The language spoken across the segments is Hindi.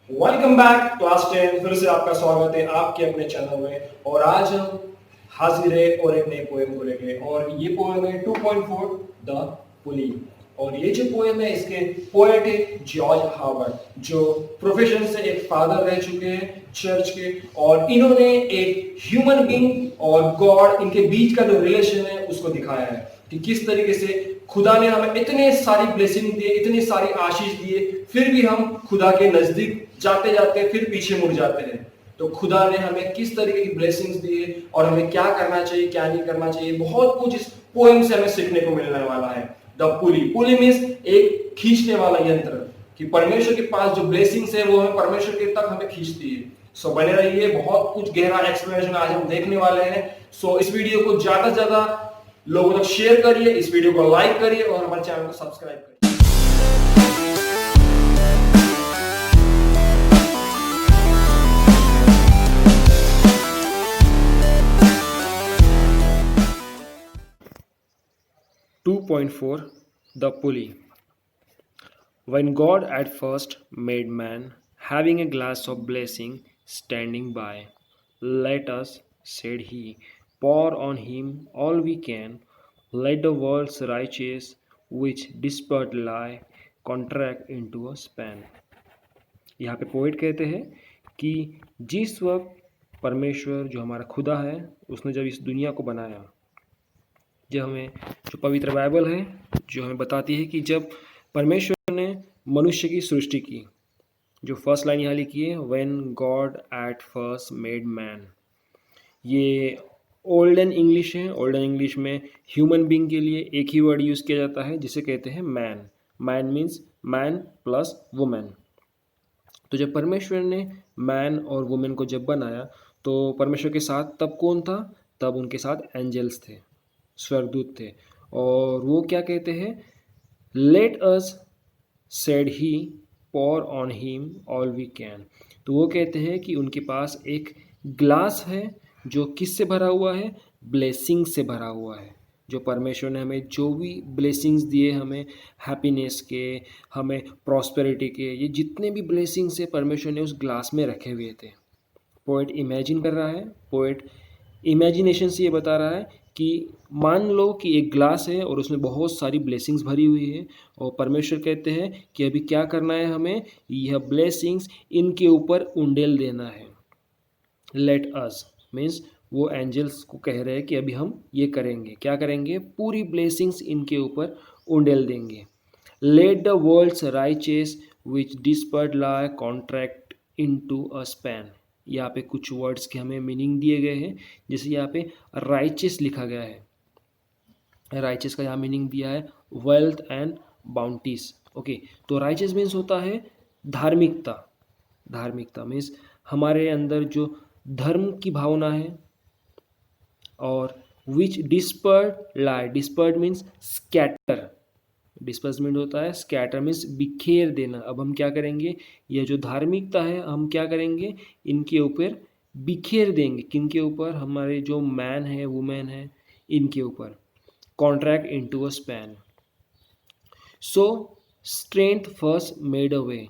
Welcome back class 10। फिर से आपका स्वागत है आपके अपने चैनल में। और आज हम हाजिर है और एक नई पोएम को लेके। और ये पोएम है 2.4 द पुली। और ये जो पोएम है इसके पोएट है जॉर्ज हार्वर्ड, जो प्रोफेशन से एक फादर रह चुके हैं चर्च के। और इन्होंने एक ह्यूमन बीइंग और गॉड, इनके बीच का जो रिलेशन है उसको दिखाया है कि किस तरीके से खुदा ने हमें इतने सारी ब्लेसिंग दिए, इतनी सारी आशीष दिए, फिर भी हम खुदा के नजदीक जाते जाते फिर पीछे मुड़ जाते हैं। तो खुदा ने हमें किस तरीके की ब्लेसिंग्स दिए और हमें क्या करना चाहिए क्या नहीं करना चाहिए, बहुत कुछ इस पोएम से हमें सीखने को मिलने वाला है। द पुली, पुली मीन्स एक खींचने वाला यंत्र, कि परमेश्वर के पास जो ब्लेसिंग्स है वो हमें परमेश्वर के तक हमें खींचती है। सो बने रहिए, बहुत कुछ गहरा एक्सप्लेनेशन आज हम देखने वाले हैं। सो इस वीडियो को ज्यादा से ज्यादा लोगों तक शेयर करिए, इस वीडियो को लाइक करिए और हमारे चैनल को सब्सक्राइब करिए। 2.4 The Pulley. When God at first made man, having a glass of blessing standing by, let us, said he, pour on him all we can, let the world's riches which dispersed lie contract into a span. यहाँ पे पोइट कहते हैं कि जिस वक्त परमेश्वर जो हमारा खुदा है उसने जब इस दुनिया को बनाया, जब हमें जो पवित्र बाइबल है जो हमें बताती है कि जब परमेश्वर ने मनुष्य की सृष्टि की, जो फर्स्ट लाइन यहाँ लिखी है, when God at first made man, ये ओल्डन इंग्लिश है। ओल्डन इंग्लिश में ह्यूमन बीइंग के लिए एक ही वर्ड यूज़ किया जाता है जिसे कहते हैं man. Man means man plus women. तो जब परमेश्वर ने मैन और वुमेन को जब बनाया तो परमेश्वर के साथ तब कौन था? तब उनके साथ एंजल्स थे, स्वर्गदूत थे। और वो क्या कहते हैं? Let us, said he, pour on him all we can. तो वो कहते हैं कि उनके पास एक ग्लास है जो किससे भरा हुआ है? ब्लेसिंग से भरा हुआ है। जो परमेश्वर ने हमें जो भी ब्लेसिंग्स दिए, हमें हैप्पीनेस के, हमें प्रॉस्पेरिटी के, ये जितने भी ब्लेसिंग्स है परमेश्वर ने उस ग्लास में रखे हुए थे। पोएट इमेजिन कर रहा है, पोएट इमेजिनेशन से ये बता रहा है कि मान लो कि एक ग्लास है और उसमें बहुत सारी ब्लेसिंग्स भरी हुई है, और परमेश्वर कहते हैं कि अभी क्या करना है, हमें यह ब्लेसिंग्स इनके ऊपर उंडेल देना है। लेट अस मीन्स वो एंजल्स को कह रहे हैं कि अभी हम ये करेंगे। क्या करेंगे? पूरी ब्लेसिंग्स इनके ऊपर उंडेल देंगे। Let the world's riches which dispersed lie contract into a span. यहाँ पे कुछ वर्ड्स के हमें मीनिंग दिए गए हैं। जैसे यहाँ पे राइचेस लिखा गया है, राइचेस का यहाँ मीनिंग दिया है वेल्थ एंड बाउंटीज। ओके, तो राइचेस मीन्स होता है धार्मिकता। धार्मिकता मीन्स हमारे अंदर जो धर्म की भावना है। और विच डिस्पर्ड लाई, डिस्पर्ड मीन्स स्कैटर, डिस्पर्समेंट होता है, स्कैटर मीन्स बिखेर देना। अब हम क्या करेंगे? यह जो धार्मिकता है हम क्या करेंगे? इनके ऊपर बिखेर देंगे। किनके ऊपर? हमारे जो मैन है, वुमेन है, इनके ऊपर। Contract into a span. So strength first made a way.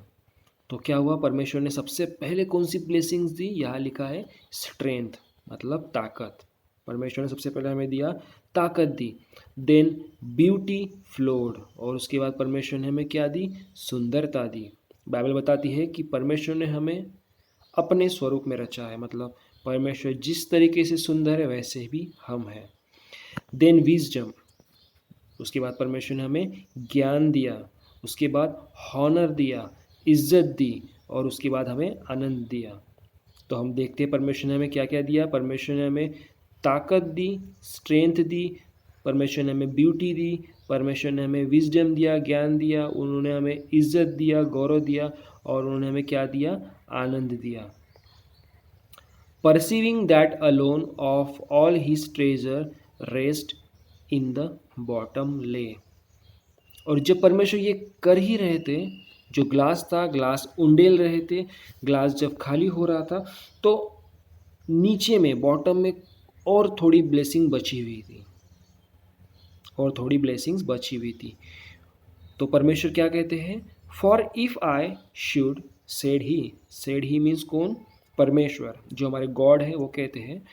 तो क्या हुआ? परमेश्वर ने सबसे पहले कौन सी ब्लेसिंग्स दी? यहाँ लिखा है स्ट्रेंथ, मतलब ताकत। परमेश्वर ने सबसे पहले हमें दिया, ताकत दी। देन ब्यूटी फ्लोड, और उसके बाद परमेश्वर ने हमें क्या दी? सुंदरता दी। बाइबल बताती है कि परमेश्वर ने हमें अपने स्वरूप में रचा है, मतलब परमेश्वर जिस तरीके से सुंदर है वैसे भी हम हैं। देन विजडम, उसके बाद परमेश्वर ने हमें ज्ञान दिया। उसके बाद हॉनर दिया, इज्जत दी, और उसके बाद हमें आनंद दिया। तो हम देखते हैं परमेश्वर ने हमें क्या क्या दिया। परमेश्वर ने हमें ताकत दी, स्ट्रेंथ दी, परमेश्वर ने हमें ब्यूटी दी, परमेश्वर ने हमें विजडम दिया, ज्ञान दिया, उन्होंने हमें इज्जत दिया, गौरव दिया, और उन्होंने हमें क्या दिया? आनंद दिया। Perceiving that alone of all his treasure rest in the bottom ले। और जब परमेश्वर ये कर ही रहे थे, जो ग्लास था, ग्लास उंडेल रहे थे, ग्लास जब खाली हो रहा था, तो नीचे में बॉटम में और थोड़ी ब्लेसिंग बची हुई थी, और थोड़ी ब्लेसिंग्स बची हुई थी। तो परमेश्वर क्या कहते हैं? For if I should said he means कौन? परमेश्वर, जो हमारे गॉड है, वो कहते हैं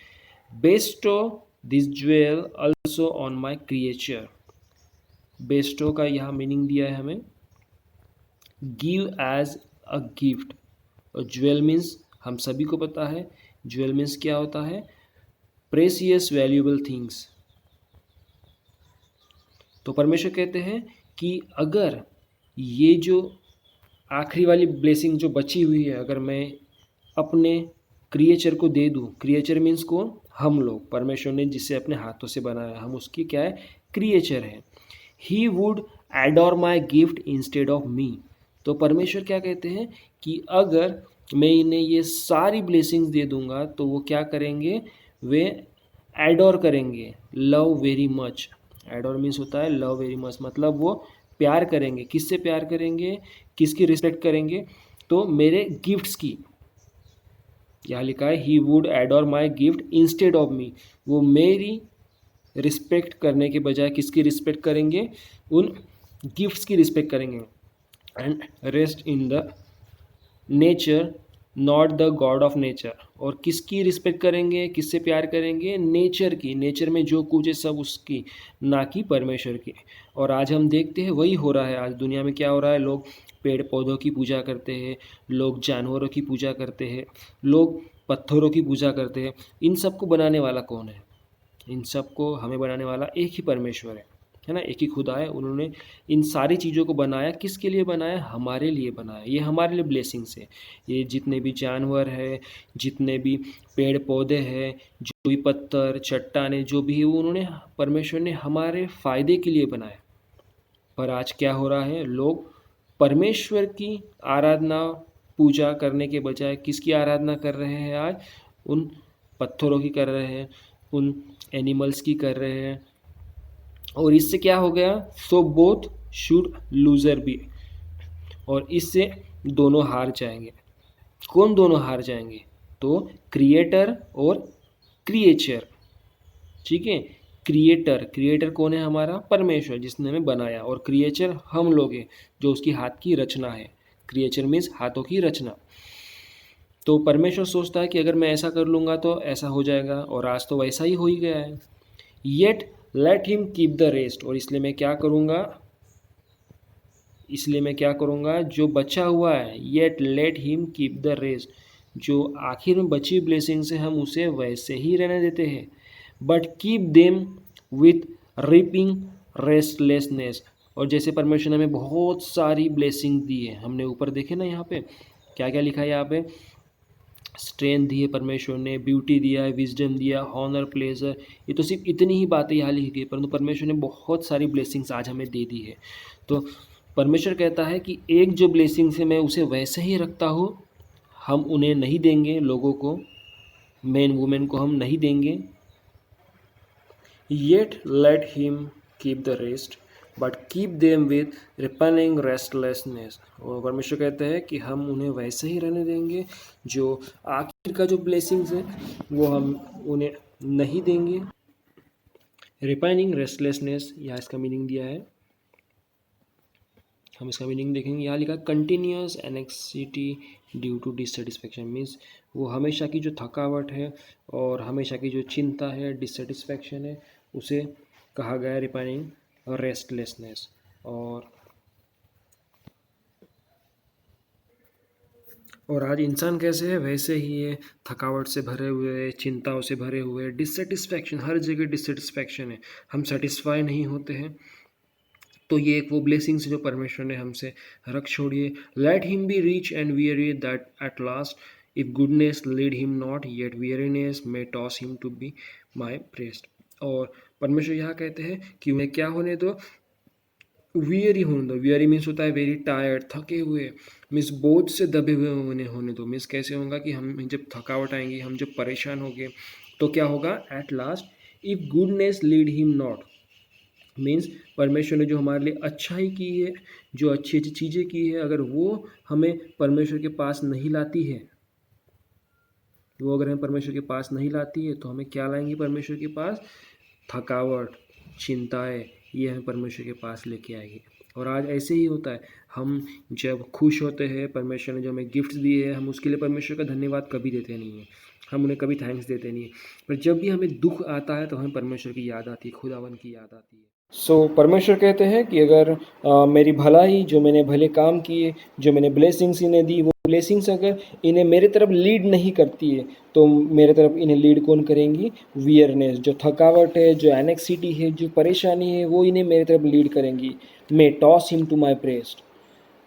Bairstow this jewel also on my creature. Bairstow का यहाँ मीनिंग दिया है हमें गिव एज अ गिफ्ट। और ज्वेल मीन्स हम सभी को पता है ज्वेल मीन्स क्या होता है? Precious valuable things. तो परमेश्वर कहते हैं कि अगर ये जो आखिरी वाली ब्लेसिंग जो बची हुई है, अगर मैं अपने क्रिएचर को दे दूँ, क्रिएचर मीन्स कौन? हम लोग, परमेश्वर ने जिसे अपने हाथों से बनाया, हम उसकी क्या है? क्रिएचर है। He would adore my gift instead of me. तो परमेश्वर क्या कहते हैं कि अगर मैं इन्हें ये सारी ब्लेसिंग्स दे दूंगा तो वो क्या करेंगे? वे एडोर करेंगे, love very much. Adore means होता है लव वेरी मच, मतलब वो प्यार करेंगे। किससे प्यार करेंगे? किसकी रिस्पेक्ट करेंगे? तो मेरे गिफ्ट्स की। यहाँ लिखा है he would adore my gift instead of me. वो मेरी रिस्पेक्ट करने के बजाय किसकी रिस्पेक्ट करेंगे? उन गिफ्ट्स की रिस्पेक्ट करेंगे। And rest in the nature not the God of nature. और किसकी रिस्पेक्ट करेंगे? किससे प्यार करेंगे? नेचर की। नेचर में जो कुछ है सब उसकी, ना कि परमेश्वर की। और आज हम देखते हैं वही हो रहा है। आज दुनिया में क्या हो रहा है? लोग पेड़ पौधों की पूजा करते हैं, लोग जानवरों की पूजा करते हैं, लोग पत्थरों की पूजा करते हैं। इन सबको बनाने वाला कौन है? इन सबको हमें बनाने वाला एक ही परमेश्वर है ना? एक ही खुदा है। उन्होंने इन सारी चीज़ों को बनाया, किसके लिए बनाया? हमारे लिए बनाया। ये हमारे लिए ब्लेसिंग्स है। ये जितने भी जानवर है, जितने भी पेड़ पौधे हैं, जो भी पत्थर चट्टाने जो भी है, वो उन्होंने परमेश्वर ने हमारे फ़ायदे के लिए बनाया। पर आज क्या हो रहा है? लोग परमेश्वर की आराधना पूजा करने के बजाय किसकी आराधना कर रहे हैं आज? उन पत्थरों की कर रहे हैं, उन एनिमल्स की कर रहे हैं। और इससे क्या हो गया? So both should loser be. और इससे दोनों हार जाएंगे। कौन दोनों हार जाएंगे? तो क्रिएटर और क्रिएचर। ठीक है, क्रिएटर कौन है? हमारा परमेश्वर, जिसने हमें बनाया। और क्रिएचर हम लोग हैं, जो उसकी हाथ की रचना है। क्रिएचर मीन्स हाथों की रचना। तो परमेश्वर सोचता है कि अगर मैं ऐसा कर लूँगा तो ऐसा हो जाएगा, और आज तो वैसा ही हो ही गया है। Yet let him keep the rest. और इसलिए मैं क्या करूँगा? जो बचा हुआ है, yet let him keep the rest, जो आखिर में बची ब्लेसिंग से हम उसे वैसे ही रहने देते हैं। But keep them with ripping restlessness. और जैसे परमेश्वर ने हमें बहुत सारी ब्लेसिंग दी है, हमने ऊपर देखे ना, यहाँ पे क्या क्या लिखा है? यहाँ पे स्ट्रेंथ दी है परमेश्वर ने, ब्यूटी दिया है, विजडम दिया, हॉनर, प्लेजर। ये तो सिर्फ इतनी ही बातें यहाँ लिखी गई, परंतु परमेश्वर ने बहुत सारी ब्लेसिंग्स आज हमें दे दी है। तो परमेश्वर कहता है कि एक जो ब्लेसिंग्स है मैं उसे वैसे ही रखता हूँ, हम उन्हें नहीं देंगे। लोगों को, मैन वुमेन को हम नहीं देंगे। Yet let him keep the rest but keep them with ripening restlessness. और परमेश्वर कहते हैं कि हम उन्हें वैसे ही रहने देंगे, जो आखिर का जो ब्लेसिंग्स है वो हम उन्हें नहीं देंगे। रिपाइनिंग रेस्टलेसनेस, यहाँ इसका मीनिंग दिया है, हम इसका मीनिंग देखेंगे। यहाँ लिखा continuous anxiety due to dissatisfaction. Means वो हमेशा की जो थकावट है और हमेशा की जो चिंता है, डिससेटिस्फैक्शन है, उसे कहा गया रिपाइनिंग रेस्टलेसनेस। और आज इंसान कैसे है? वैसे ही है, थकावट से भरे हुए, चिंताओं से भरे हुए, डिससेटिस्फैक्शन, हर जगह डिससेटिस्फैक्शन है, हम सेटिस्फाई नहीं होते हैं। तो ये एक वो ब्लेसिंग्स है जो परमेश्वर ने हमसे रख छोड़िए। Let him be rich and weary that at last if goodness lead him not yet weariness may toss him to be my breast. और परमेश्वर यहाँ कहते हैं कि उन्हें क्या होने दो? वियरी होने दो। वियरी मीन्स होता है वेरी टायर्ड, थके हुए, मीन्स बोझ से दबे हुए उन्हें होने दो। मीन्स कैसे होगा कि हम जब थकावट आएंगी, हम जब परेशान होंगे, तो क्या होगा? Eight last if goodness lead him not, means परमेश्वर ने जो हमारे लिए अच्छाई की है, जो अच्छी अच्छी चीज़ें की है, अगर वो हमें परमेश्वर के पास नहीं लाती है, वो अगर हमें परमेश्वर के पास नहीं लाती है, तो हमें क्या लाएंगी परमेश्वर के पास? थकावट, चिंताएं, ये हमें परमेश्वर के पास लेके आएगी। और आज ऐसे ही होता है, हम जब खुश होते हैं, परमेश्वर ने जो हमें गिफ्ट्स दिए हैं, हम उसके लिए परमेश्वर का धन्यवाद कभी देते नहीं हैं, हम उन्हें कभी थैंक्स देते नहीं हैं। पर जब भी हमें दुख आता है तो हमें परमेश्वर की याद आती है, खुदावन की याद आती है। परमेश्वर कहते हैं कि अगर मेरी भलाई, जो मैंने भले काम किए, जो मैंने ब्लेसिंग्स इन्हें दी, वो ब्लेसिंग्स अगर इन्हें मेरे तरफ लीड नहीं करती है तो मेरे तरफ इन्हें लीड कौन करेंगी? वियरनेस, जो थकावट है, जो एनेक्सिटी है, जो परेशानी है, वो इन्हें मेरे तरफ लीड करेंगी। May toss him to my breast.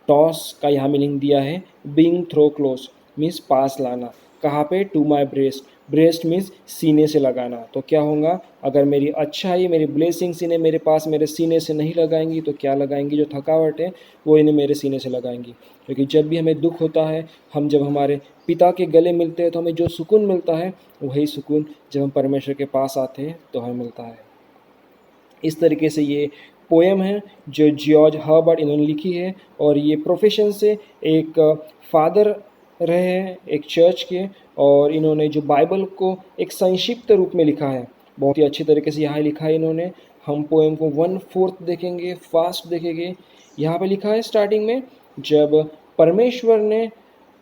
Toss का यहाँ मीनिंग दिया है बीइंग थ्रो क्लोज, मीन्स पास लाना। कहाँ पे? To my breast. Breast means सीने से लगाना। तो क्या होगा? अगर मेरी अच्छाई, मेरी ब्लेसिंग्स इन्हें मेरे पास मेरे सीने से नहीं लगाएंगी तो क्या लगाएंगी? जो थकावट है वो इन्हें मेरे सीने से लगाएंगी। क्योंकि जब भी हमें दुख होता है, हम जब हमारे पिता के गले मिलते हैं तो हमें जो सुकून मिलता है, वही सुकून जब हम परमेश्वर के पास आते हैं तो हमें मिलता है। इस तरीके से ये पोएम है जो जॉर्ज हर्बर्ट इन्होंने लिखी है, और ये प्रोफेशन से एक फादर रहे हैं एक चर्च के, और इन्होंने जो बाइबल को एक संक्षिप्त रूप में लिखा है, बहुत ही अच्छी तरीके से यहाँ लिखा है इन्होंने। हम पोएम को 1/4 देखेंगे, फास्ट देखेंगे। यहाँ पे लिखा है स्टार्टिंग में, जब परमेश्वर ने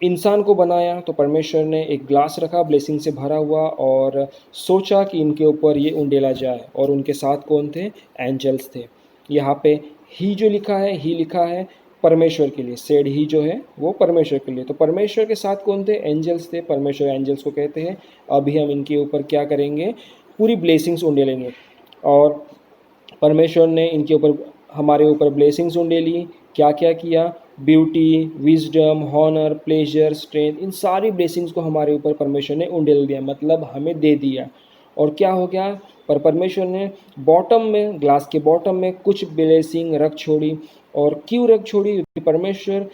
इंसान को बनाया तो परमेश्वर ने एक ग्लास रखा ब्लेसिंग से भरा हुआ, और सोचा कि इनके ऊपर ये उंडेला जाए, और उनके साथ कौन थे? एंजल्स थे। यहाँ पे ही जो लिखा है, ही लिखा है परमेश्वर के लिए, सेड ही जो है वो परमेश्वर के लिए। तो परमेश्वर के साथ कौन थे? एंजल्स थे। परमेश्वर एंजल्स को कहते हैं अभी हम इनके ऊपर क्या करेंगे? पूरी ब्लेसिंग्स उंडेलेंगे। और परमेश्वर ने इनके ऊपर, हमारे ऊपर ब्लेसिंग्स उंडेली। क्या क्या किया? Beauty, wisdom, honour, pleasure, strength, इन सारी ब्लेसिंग्स को हमारे ऊपर परमेश्वर ने उंडेल दिया, मतलब हमें दे दिया। और क्या हो गया? पर परमेश्वर ने बॉटम में, ग्लास के बॉटम में कुछ ब्लेसिंग रख छोड़ी। और क्यों रख छोड़ी? क्योंकि परमेश्वर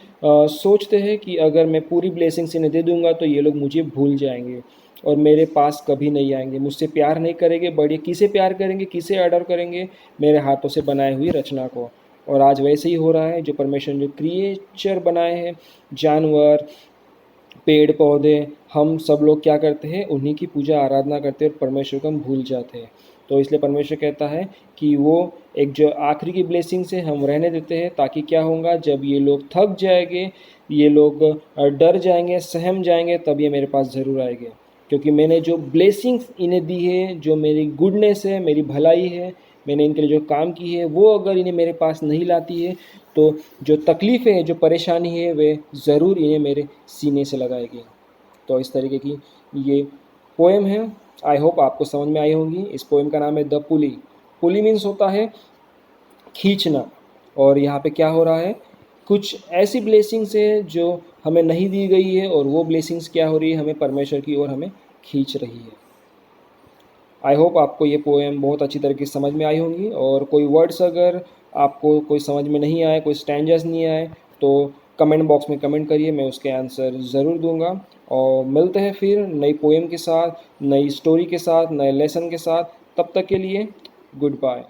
सोचते हैं कि अगर मैं पूरी ब्लेसिंग्स इन्हें दे दूंगा तो ये लोग मुझे भूल जाएंगे और मेरे पास कभी नहीं आएंगे, मुझसे प्यार नहीं करेंगे। बड़े किसे प्यार करेंगे, किसे ऑर्डर करेंगे? मेरे हाथों से बनाई हुई रचना को। और आज वैसे ही हो रहा है, जो परमेश्वर ने जो क्रिएचर बनाए हैं, जानवर, पेड़ पौधे, हम सब लोग क्या करते हैं? उन्हीं की पूजा आराधना करते हैं और परमेश्वर को हम भूल जाते हैं। तो इसलिए परमेश्वर कहता है कि वो एक जो आखिरी की ब्लेसिंग से हम रहने देते हैं, ताकि क्या होगा? जब ये लोग थक जाएंगे, ये लोग डर जाएंगे, सहम जाएंगे, तब ये मेरे पास ज़रूर आएंगे। क्योंकि मैंने जो ब्लेसिंग्स इन्हें दी है, जो मेरी गुडनेस है, मेरी भलाई है, मैंने इनके लिए जो काम की है, वो अगर इन्हें मेरे पास नहीं लाती है तो जो तकलीफ़ें हैं, जो परेशानी है, वे ज़रूर इन्हें मेरे सीने से लगाएगी। तो इस तरीके की ये पोएम है। आई होप आपको समझ में आई होगी। इस पोएम का नाम है द पुली। पुली मीन्स होता है खींचना। और यहाँ पे क्या हो रहा है? कुछ ऐसी ब्लेसिंग्स है जो हमें नहीं दी गई है, और वो ब्लेसिंग्स क्या हो रही है? हमें परमेश्वर की ओर हमें खींच रही है। आई होप आपको ये पोएम बहुत अच्छी तरीके से समझ में आई होंगी। और कोई वर्ड्स अगर आपको कोई समझ में नहीं आए, कोई स्टैंजर्स नहीं आए, तो कमेंट बॉक्स में कमेंट करिए, मैं उसके आंसर ज़रूर दूंगा। और मिलते हैं फिर नई पोएम के साथ, नई स्टोरी के साथ, नए लेसन के साथ। तब तक के लिए गुड बाय।